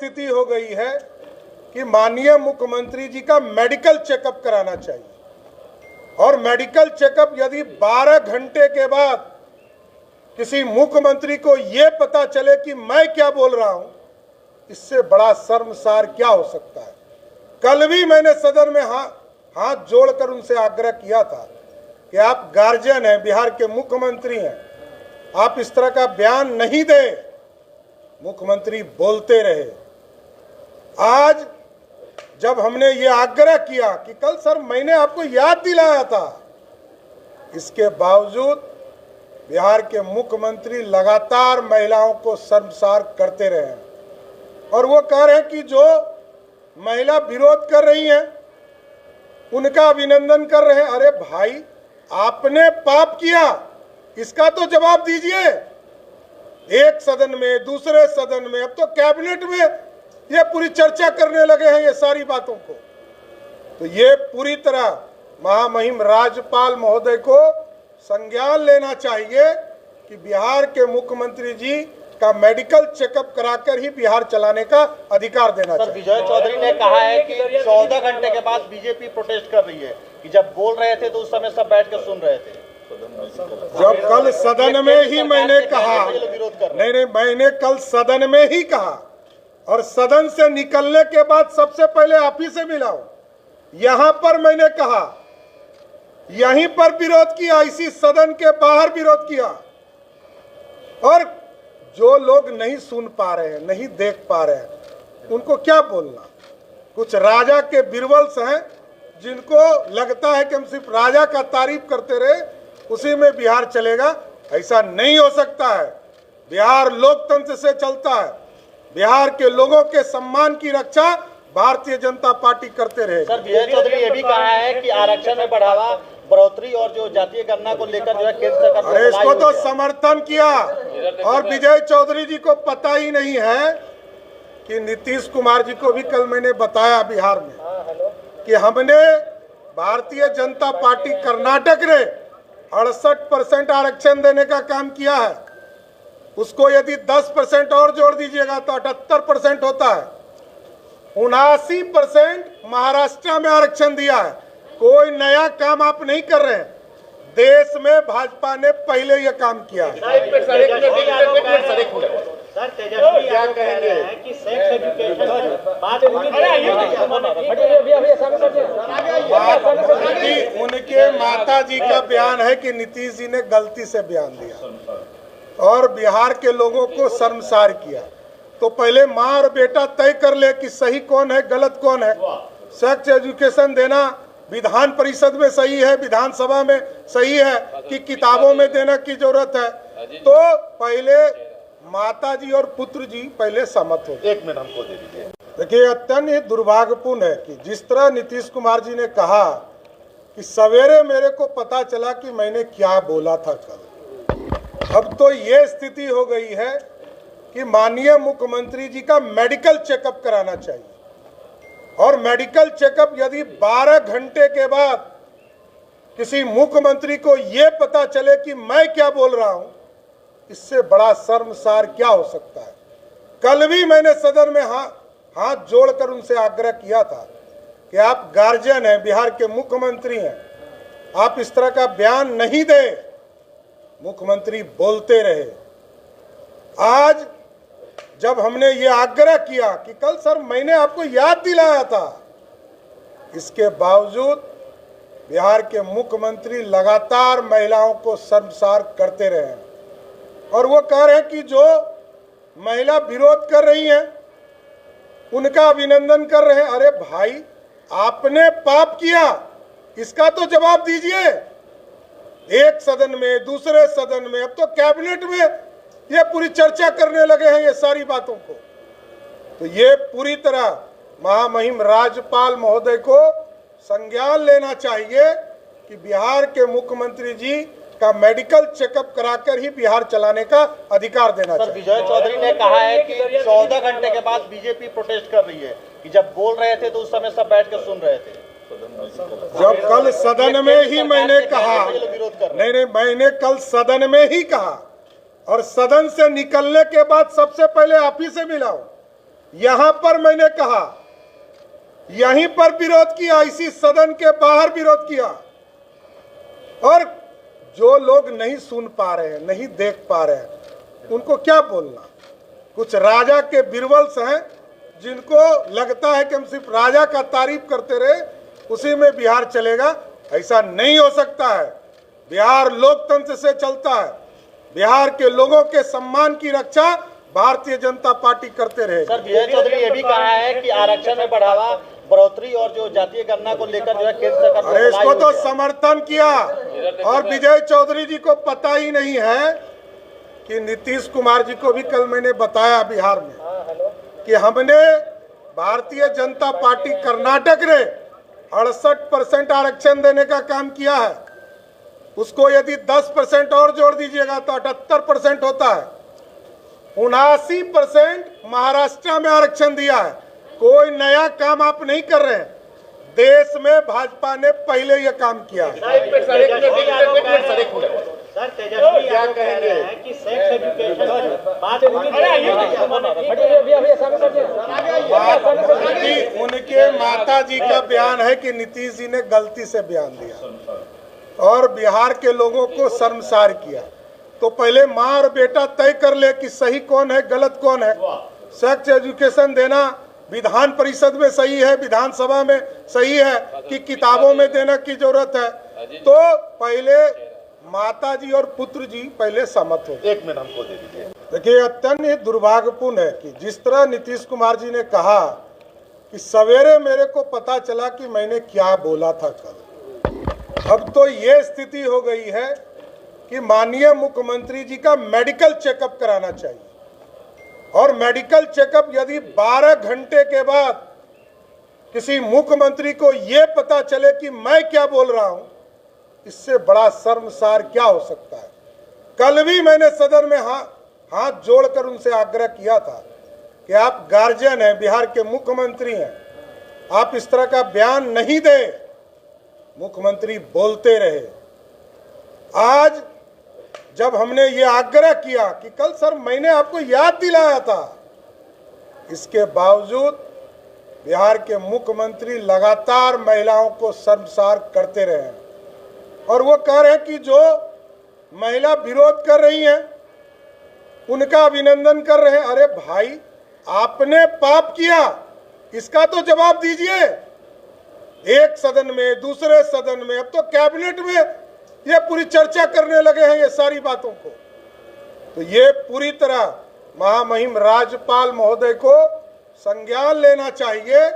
स्थिति हो गई है कि माननीय मुख्यमंत्री जी का मेडिकल चेकअप कराना चाहिए, और मेडिकल चेकअप यदि 12 घंटे के बाद किसी मुख्यमंत्री को ये पता चले कि मैं क्या बोल रहा हूं, इससे बड़ा शर्मसार क्या हो सकता है। कल भी मैंने सदन में हाथ जोड़कर उनसे आग्रह किया था कि आप गार्जियन हैं, बिहार के मुख्यमंत्री हैं, आप इस तरह का बयान नहीं दें। मुख्यमंत्री बोलते रहे। आज जब हमने ये आग्रह किया कि कल सर मैंने आपको याद दिलाया था, इसके बावजूद बिहार के मुख्यमंत्री लगातार महिलाओं को शर्मसार करते रहे हैं, और वो कह रहे हैं कि जो महिला विरोध कर रही हैं उनका अभिनंदन कर रहे हैं। अरे भाई, आपने पाप किया, इसका तो जवाब दीजिए। एक सदन में, दूसरे सदन में, अब तो कैबिनेट में ये पूरी चर्चा करने लगे हैं ये सारी बातों को। तो ये पूरी तरह महामहिम राज्यपाल महोदय को संज्ञान लेना चाहिए कि बिहार के मुख्यमंत्री जी का मेडिकल चेकअप कराकर ही बिहार चलाने का अधिकार देना चाहिए। विजय चौधरी ने कहा है कि 14 घंटे के बाद बीजेपी प्रोटेस्ट कर रही है कि जब बोल रहे थे तो उस समय सब बैठ कर सुन रहे थे। जब कल सदन में ही मैंने कहा, नहीं, मैंने कल सदन में ही कहा, और सदन से निकलने के बाद सबसे पहले आप ही से मिला हूं। यहां पर मैंने कहा, यहीं पर विरोध किया, इसी सदन के बाहर विरोध किया। और जो लोग नहीं सुन पा रहे हैं, नहीं देख पा रहे हैं, उनको क्या बोलना। कुछ राजा के बिरबल्स हैं जिनको लगता है कि हम सिर्फ राजा का तारीफ करते रहे उसी में बिहार चलेगा। ऐसा नहीं हो सकता है। बिहार लोकतंत्र से चलता है। बिहार के लोगों के सम्मान की रक्षा भारतीय जनता पार्टी करते रहे। सर, विजय चौधरी ये भी कहा है कि आरक्षण में बढ़ावा, बढ़ोतरी और जो जातीय गणना को लेकर जो है केंद्र सरकार, अरे इसको तो समर्थन किया। और विजय चौधरी जी को पता ही नहीं है कि नीतीश कुमार जी को भी कल मैंने बताया बिहार में कि हमने, भारतीय जनता पार्टी कर्नाटक ने 68% आरक्षण देने का काम किया है। उसको यदि 10% और जोड़ दीजिएगा तो 78% होता है। 79% महाराष्ट्र में आरक्षण दिया है। कोई नया काम आप नहीं कर रहे हैं। देश में भाजपा ने पहले यह काम किया है। क्या कहेंगे कि सेक्स एजुकेशन उनके माता जी का बयान है कि नीतीश जी ने गलती से बयान दिया और बिहार के लोगों को शर्मसार किया। तो पहले माँ और बेटा तय कर ले कि सही कौन है, गलत कौन है। सेक्स एजुकेशन देना विधान परिषद में सही है, विधानसभा में सही है कि किताबों में देने की जरूरत है। तो पहले माता जी और पुत्र जी पहले सहमत हो। 1 मिनट हमको दे दीजिए। देखिए, अत्यंत दुर्भाग्यपूर्ण है कि जिस तरह नीतीश कुमार जी ने कहा कि सवेरे मेरे को पता चला कि मैंने क्या बोला था कल। अब तो ये स्थिति हो गई है कि माननीय मुख्यमंत्री जी का मेडिकल चेकअप कराना चाहिए, और मेडिकल चेकअप यदि 12 घंटे के बाद किसी मुख्यमंत्री को ये पता चले कि मैं क्या बोल रहा हूं, इससे बड़ा शर्मसार क्या हो सकता है। कल भी मैंने सदन में हाथ जोड़कर उनसे आग्रह किया था कि आप गार्जियन हैं, बिहार के मुख्यमंत्री हैं, आप इस तरह का बयान नहीं दें। मुख्यमंत्री बोलते रहे। आज जब हमने ये आग्रह किया कि कल सर मैंने आपको याद दिलाया था, इसके बावजूद बिहार के मुख्यमंत्री लगातार महिलाओं को शर्मसार करते रहे हैं, और वो कह रहे हैं कि जो महिला विरोध कर रही हैं उनका अभिनंदन कर रहे हैं। अरे भाई, आपने पाप किया, इसका तो जवाब दीजिए। एक सदन में, दूसरे सदन में, अब तो कैबिनेट में ये पूरी चर्चा करने लगे हैं ये सारी बातों को। तो ये पूरी तरह महामहिम राज्यपाल महोदय को संज्ञान लेना चाहिए कि बिहार के मुख्यमंत्री जी का मेडिकल चेकअप कराकर ही बिहार चलाने का अधिकार देना चाहिए। विजय चौधरी ने कहा है कि 14 घंटे के बाद बीजेपी प्रोटेस्ट कर रही है कि जब बोल रहे थे तो उस समय सब बैठ कर सुन रहे थे। जब कल सदन में ही मैंने कहा, नहीं, मैंने कल सदन में ही कहा, और सदन से निकलने के बाद सबसे पहले आप ही से मिला हूं। यहां पर मैंने कहा, यहीं पर विरोध किया, इसी सदन के बाहर विरोध किया। और जो लोग नहीं सुन पा रहे हैं, नहीं देख पा रहे हैं, उनको क्या बोलना। कुछ राजा के बिरबल्स हैं जिनको लगता है कि हम सिर्फ राजा का तारीफ करते रहे उसी में बिहार चलेगा। ऐसा नहीं हो सकता है। बिहार लोकतंत्र से चलता है। बिहार के लोगों के सम्मान की रक्षा भारतीय जनता पार्टी करते रहे। सर, विजय चौधरी ये भी कहा है कि आरक्षण में बढ़ावा, बढ़ोतरी और जो जातीय गणना को लेकर जो है केंद्र सरकार अरे इसको तो समर्थन किया। और विजय चौधरी जी को पता ही नहीं है कि नीतीश कुमार जी को भी कल मैंने बताया बिहार में कि हमने भारतीय जनता पार्टी कर्नाटक ने 68% आरक्षण देने का काम किया है। उसको यदि 10% और जोड़ दीजिएगा तो 78% होता है। 79% महाराष्ट्र में आरक्षण दिया है। कोई नया काम आप नहीं कर रहे हैं। देश में भाजपा ने पहले यह काम किया है। सर, तेजस्वी क्या कहेंगे कि सेक्स एजुकेशन उनके माता जी का बयान है कि नीतीश जी ने गलती से बयान दिया और बिहार के लोगों को शर्मसार किया। तो पहले माँ और बेटा तय कर ले कि सही कौन है, गलत कौन है। सेक्स एजुकेशन देना विधान परिषद में सही है, विधानसभा में सही है कि किताबों में देने की जरूरत है। तो पहले माता जी और पुत्र जी पहले सहमत हो। 1 मिनट हमको दे दीजिए। देखिए, अत्यंत दुर्भाग्यपूर्ण है कि जिस तरह नीतीश कुमार जी ने कहा कि सवेरे मेरे को पता चला कि मैंने क्या बोला था कल। अब तो ये स्थिति हो गई है कि माननीय मुख्यमंत्री जी का मेडिकल चेकअप कराना चाहिए। और मेडिकल चेकअप यदि 12 घंटे के बाद किसी मुख्यमंत्री को ये पता चले कि मैं क्या बोल रहा हूं, इससे बड़ा शर्मसार क्या हो सकता है। कल भी मैंने सदन में हाथ जोड़कर उनसे आग्रह किया था कि आप गार्जियन हैं, बिहार के मुख्यमंत्री हैं, आप इस तरह का बयान नहीं दें। मुख्यमंत्री बोलते रहे। आज जब हमने ये आग्रह किया कि कल सर मैंने आपको याद दिलाया था, इसके बावजूद बिहार के मुख्यमंत्री लगातार महिलाओं को शर्मसार करते रहे हैं। और वो कह रहे हैं कि जो महिला विरोध कर रही हैं उनका अभिनंदन कर रहे हैं। अरे भाई, आपने पाप किया, इसका तो जवाब दीजिए। एक सदन में, दूसरे सदन में, अब तो कैबिनेट में ये पूरी चर्चा करने लगे हैं ये सारी बातों को। तो ये पूरी तरह महामहिम राज्यपाल महोदय को संज्ञान लेना चाहिए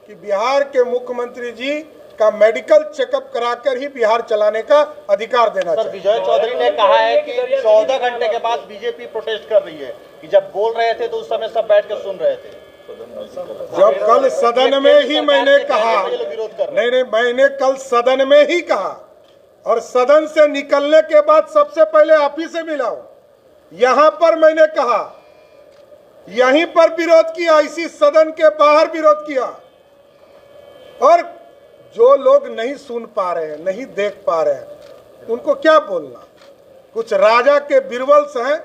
कि बिहार के मुख्यमंत्री जी का मेडिकल चेकअप कराकर ही बिहार चलाने का अधिकार देना चाहिए। विजय चौधरी ने कहा है कि 14 घंटे के बाद बीजेपी प्रोटेस्ट कर रही है कि जब बोल रहे थे तो उस समय सब बैठ कर सुन रहे थे। जब कल सदन में ही मैंने कहा, नहीं, मैंने कल सदन में ही कहा और सदन से निकलने के बाद सबसे पहले आप ही से मिला हूं। यहां पर मैंने कहा, यहीं पर विरोध किया, इसी सदन के बाहर विरोध किया। और जो लोग नहीं सुन पा रहे हैं, नहीं देख पा रहे हैं, उनको क्या बोलना। कुछ राजा के बिरबल्स हैं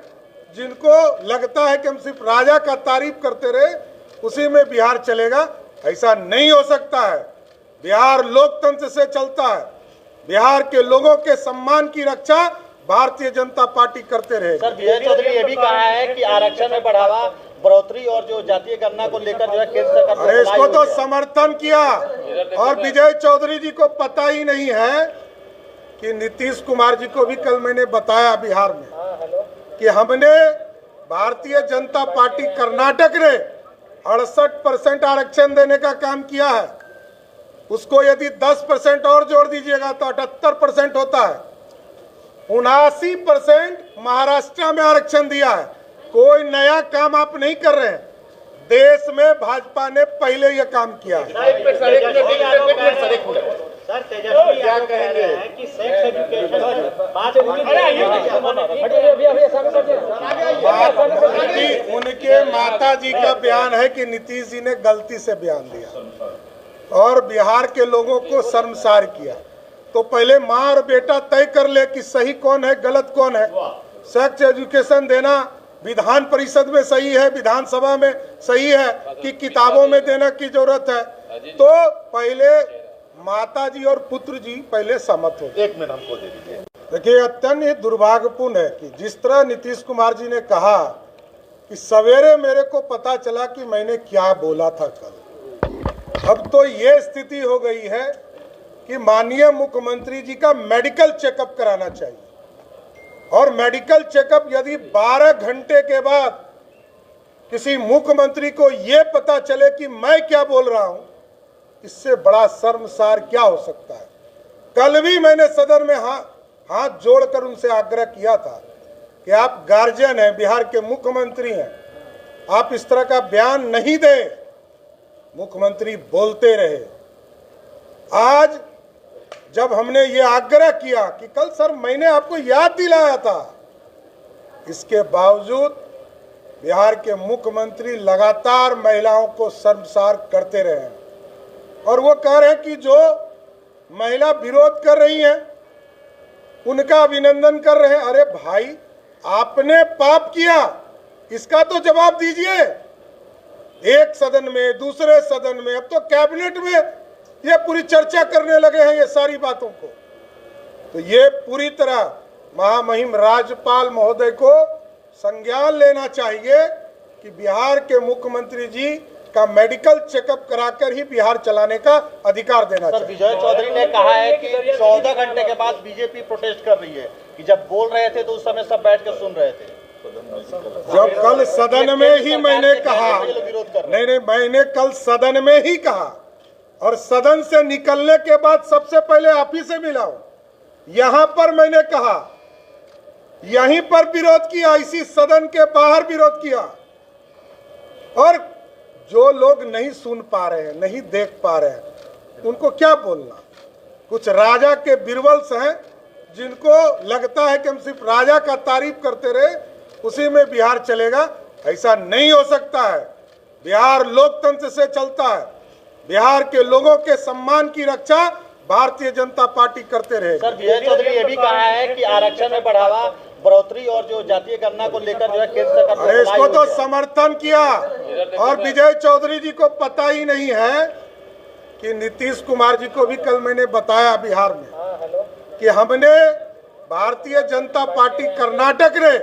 जिनको लगता है कि हम सिर्फ राजा का तारीफ करते रहे उसी में बिहार चलेगा। ऐसा नहीं हो सकता है। बिहार लोकतंत्र से चलता है। बिहार के लोगों के सम्मान की रक्षा भारतीय जनता पार्टी करते रहे। सर, विजय चौधरी ये भी कहा है कि आरक्षण में बढ़ावा, बढ़ोतरी और जो जातीय गणना को लेकर जो है केंद्र सरकार। अरे इसको तो समर्थन किया। और विजय चौधरी जी को पता ही नहीं है कि नीतीश कुमार जी को भी कल मैंने बताया बिहार में कि हमने भारतीय जनता पार्टी कर्नाटक ने 68% आरक्षण देने का काम किया है। उसको यदि 10% और जोड़ दीजिएगा तो 78% होता है। 79% महाराष्ट्र में आरक्षण दिया है। कोई नया काम आप नहीं कर रहे हैं। देश में भाजपा ने पहले यह काम किया है। सर, तेजस्वी क्या कहेंगे कि सेक्स एजुकेशन उनके माता जी का बयान है कि नीतीश जी ने गलती से बयान दिया और बिहार के लोगों को शर्मसार किया। तो पहले माँ और बेटा तय कर ले कि सही कौन है, गलत कौन है। सेक्स एजुकेशन देना विधान परिषद में सही है, विधानसभा में सही है कि किताबों में देने की जरूरत है, तो पहले माता जी और पुत्र जी पहले सहमत हो। 1 मिनट हमको दे दीजिए। देखिए, अत्यंत दुर्भाग्यपूर्ण है कि जिस तरह नीतीश कुमार जी ने कहा कि सवेरे मेरे को पता चला कि मैंने क्या बोला था कल, अब तो ये स्थिति हो गई है कि माननीय मुख्यमंत्री जी का मेडिकल चेकअप कराना चाहिए। और मेडिकल चेकअप यदि 12 घंटे के बाद किसी मुख्यमंत्री को ये पता चले कि मैं क्या बोल रहा हूं, इससे बड़ा शर्मसार क्या हो सकता है। कल भी मैंने सदन में हाथ जोड़कर उनसे आग्रह किया था कि आप गार्जियन हैं, बिहार के मुख्यमंत्री हैं, आप इस तरह का बयान नहीं दें। मुख्यमंत्री बोलते रहे। आज जब हमने ये आग्रह किया कि कल सर मैंने आपको याद दिलाया था, इसके बावजूद बिहार के मुख्यमंत्री लगातार महिलाओं को शर्मसार करते रहे हैं। और वो कह रहे हैं कि जो महिला विरोध कर रही हैं उनका अभिनंदन कर रहे हैं। अरे भाई, आपने पाप किया, इसका तो जवाब दीजिए। एक सदन में, दूसरे सदन में, अब तो कैबिनेट में ये पूरी चर्चा करने लगे हैं ये सारी बातों को। तो ये पूरी तरह महामहिम राज्यपाल महोदय को संज्ञान लेना चाहिए कि बिहार के मुख्यमंत्री जी का मेडिकल चेकअप कराकर ही बिहार चलाने का अधिकार देना चाहिए। विजय चौधरी ने कहा है कि 14 घंटे के बाद बीजेपी प्रोटेस्ट कर रही है कि जब बोल रहे थे तो उस समय सब बैठ कर सुन रहे थे। जब कल सदन में ही मैंने कहा, नहीं, मैंने कल सदन में ही कहा और सदन से निकलने के बाद सबसे पहले आप ही से मिला हूं। यहां पर मैंने कहा, यहीं पर विरोध किया, इसी सदन के बाहर विरोध किया। और जो लोग नहीं सुन पा रहे हैं, नहीं देख पा रहे हैं, उनको क्या बोलना। कुछ राजा के बिरबल्स हैं जिनको लगता है कि हम सिर्फ राजा का तारीफ करते रहे उसी में बिहार चलेगा। ऐसा नहीं हो सकता है। बिहार लोकतंत्र से चलता है। बिहार के लोगों के सम्मान की रक्षा भारतीय जनता पार्टी करते रहे। सर, विजय चौधरी ये भी कहा है कि आरक्षण में बढ़ावा, बढ़ोतरी और जो जातीय गणना को लेकर जो है केंद्र सरकार, अरे इसको तो समर्थन किया। और विजय चौधरी जी को पता ही नहीं है कि नीतीश कुमार जी को भी कल मैंने बताया बिहार में कि हमने भारतीय जनता पार्टी कर्नाटक ने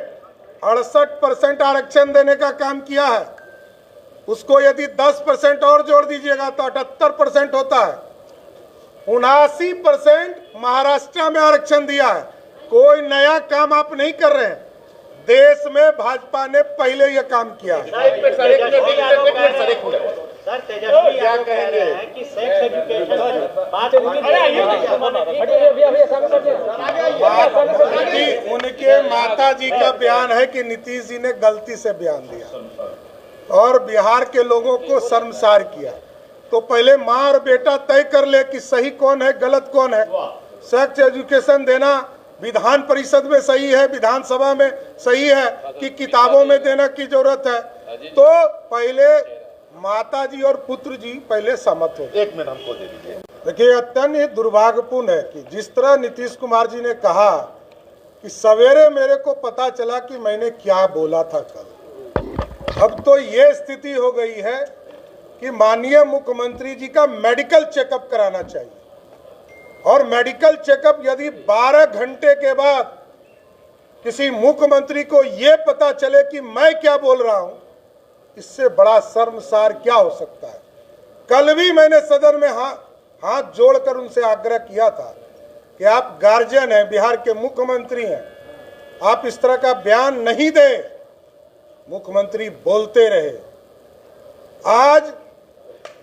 68% आरक्षण देने का काम किया है। उसको यदि 10% और जोड़ दीजिएगा तो 78% होता है। 79% महाराष्ट्र में आरक्षण दिया है। कोई नया काम आप नहीं कर रहे हैं। देश में भाजपा ने पहले यह काम किया है। सर, तेजस्वी क्या कहेंगे कि सेक्स एजुकेशन उनके माता जी का बयान है कि नीतीश जी ने गलती से बयान दिया और बिहार के लोगों को शर्मसार किया। तो पहले माँ और बेटा तय कर ले कि सही कौन है, गलत कौन है। सेक्स एजुकेशन देना विधान परिषद में सही है, विधानसभा में सही है कि किताबों में देने की जरूरत है, तो पहले माता जी और पुत्र जी पहले सहमत हो। 1 मिनट हमको दे दीजिए। देखिए, अत्यंत दुर्भाग्यपूर्ण है कि जिस तरह नीतीश कुमार जी ने कहा कि सवेरे मेरे को पता चला कि मैंने क्या बोला था कल, अब तो ये स्थिति हो गई है कि माननीय मुख्यमंत्री जी का मेडिकल चेकअप कराना चाहिए। और मेडिकल चेकअप यदि 12 घंटे के बाद किसी मुख्यमंत्री को ये पता चले कि मैं क्या बोल रहा हूं, इससे बड़ा शर्मसार क्या हो सकता है। कल भी मैंने सदन में हाथ जोड़कर उनसे आग्रह किया था कि आप गार्जियन हैं, बिहार के मुख्यमंत्री हैं, आप इस तरह का बयान नहीं दें। मुख्यमंत्री बोलते रहे। आज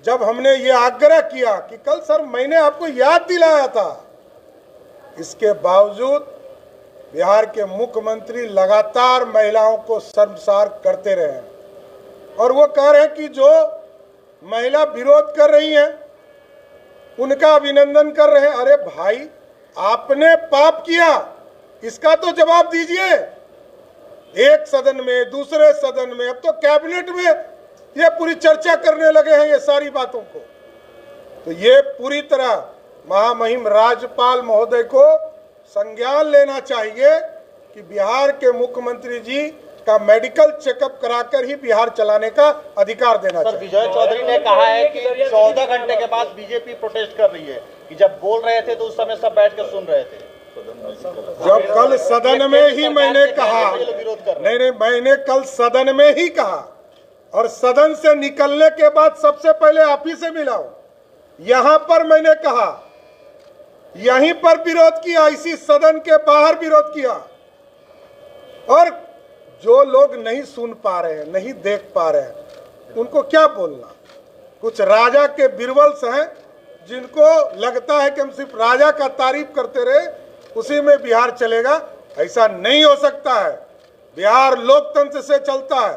जब हमने ये आग्रह किया कि कल सर मैंने आपको याद दिलाया था, इसके बावजूद बिहार के मुख्यमंत्री लगातार महिलाओं को शर्मसार करते रहे हैं। और वो कह रहे हैं कि जो महिला विरोध कर रही हैं उनका अभिनंदन कर रहे हैं। अरे भाई, आपने पाप किया, इसका तो जवाब दीजिए। एक सदन में, दूसरे सदन में, अब तो कैबिनेट में ये पूरी चर्चा करने लगे हैं ये सारी बातों को। तो ये पूरी तरह महामहिम राज्यपाल महोदय को संज्ञान लेना चाहिए कि बिहार के मुख्यमंत्री जी का मेडिकल चेकअप कराकर ही बिहार चलाने का अधिकार देना सर चाहिए। विजय चौधरी ने कहा है कि 14 घंटे के बाद बीजेपी प्रोटेस्ट कर रही है कि जब बोल रहे थे तो उस समय सब बैठ कर सुन रहे थे। जब कल सदन में ही मैंने कहा, नहीं, मैंने कल सदन में ही कहा और सदन से निकलने के बाद सबसे पहले आप ही से मिला हूं। यहां पर मैंने कहा, यहीं पर विरोध किया, इसी सदन के बाहर विरोध किया। और जो लोग नहीं सुन पा रहे हैं, नहीं देख पा रहे हैं, उनको क्या बोलना। कुछ राजा के बिरबल्स हैं जिनको लगता है कि हम सिर्फ राजा का तारीफ करते रहे उसी में बिहार चलेगा। ऐसा नहीं हो सकता है। बिहार लोकतंत्र से चलता है।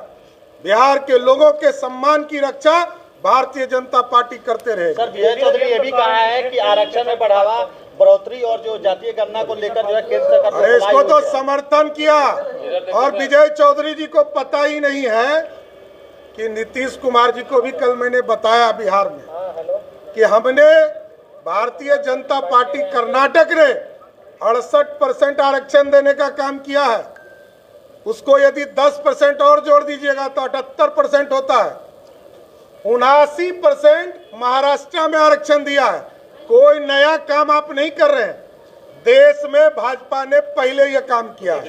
बिहार के लोगों के सम्मान की रक्षा भारतीय जनता पार्टी करते रहे। सर विजय चौधरी ये भी कहा है कि आरक्षण में बढ़ावा, बढ़ोतरी और जो जातीय गणना को लेकर जो है केंद्र सरकार ने अरे इसको तो समर्थन किया। और विजय चौधरी जी को पता ही नहीं है कि नीतीश कुमार जी को भी कल मैंने बताया बिहार में कि हमने भारतीय जनता पार्टी कर्नाटक ने 68% आरक्षण देने का काम किया है। उसको यदि 10% और जोड़ दीजिएगा तो 78% होता है। 79% महाराष्ट्र में आरक्षण दिया है। कोई नया काम आप नहीं कर रहे हैं। देश में भाजपा ने पहले यह काम किया है।